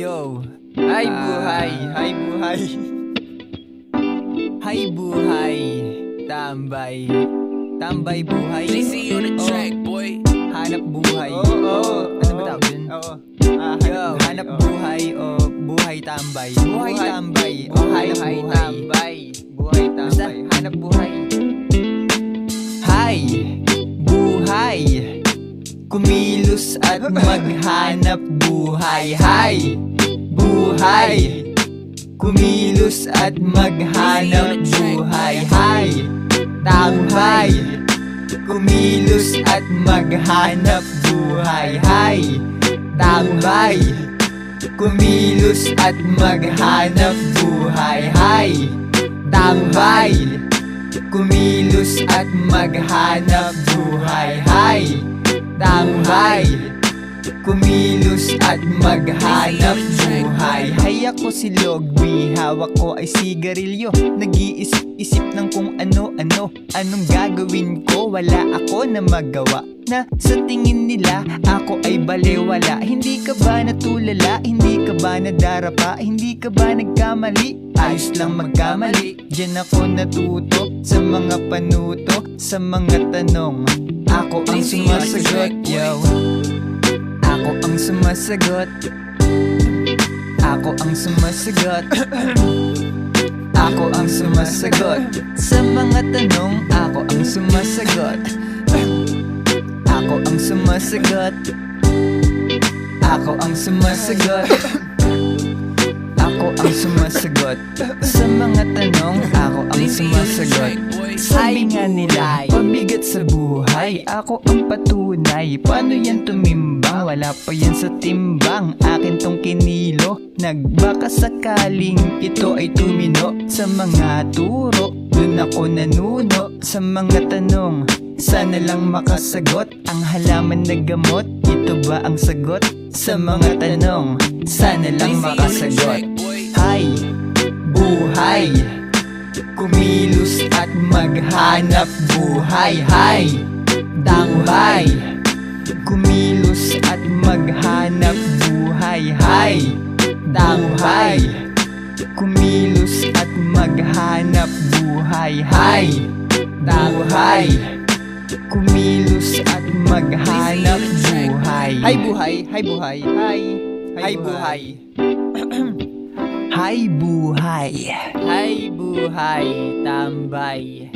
Yo, hi buhay, hi buhay. Hi buhay, tambay. Tambay buhay. JC on the track, boy. Hanap buhay. Ano ba tawag dun? Yo, hanap buhay o buhay tambay. Buhay tambay o hanap buhay. Buhay tambay, hanap buhay. Hi, buhay. Kumilos at maghanap buhay. Hi, buhay. Kumilos at maghanap buhay. Hi, tambay. Kumilos at maghanap buhay. Hi, tambay. Kumilos at maghanap buhay. Hi, tambay. Kumilos at maghanap buhay. Hi, tambay. Kumilos at maghanap buhay. Hay, ako si Logby, hawak ko ay sigarilyo. Nag-iisip-isip ng kung ano-ano. Anong gagawin ko? Wala ako na magawa. Na sa tingin nila ako ay balewala. Hindi ka ba natulala? Hindi ka ba nadarapa? Hindi ka ba nagkamali? Ayos lang magkamali. Diyan ako natuto sa mga panuto, sa mga tanong. Ako ang sumasagot, yo. Ako ang sumasagot. Ako ang sumasagot. Ako ang sumasagot sa mga tanong. Ako ang sumasagot. Ako ang sumasagot. Ako ang sumasagot. Ako ang sumasagot sa mga tanong. Ako ang sumasagot. Sabi nga nila, pabigat sa buhay, ako ang patunay. Paano yan tumimbang? Wala pa yan sa timbang. Akin tong kinilo. Nagbaka sakaling ito ay tumino. Sa mga turo, dun ako nanuno. Sa mga tanong, sana lang makasagot. Ang halaman na gamot, ito ba ang sagot? Sa mga tanong, sana lang makasagot. Hi, buhay. Kumilos at maghanap buhay. Hi, tambay. Kumilos at maghanap buhay. Hi, tambay. Kumilos at maghanap buhay. Hi, buhay. Kumilos at maghanap buhay. Hi buhay, hi buhay, hi. Hi buhay. Hi buhay. Hi buhay, tambay.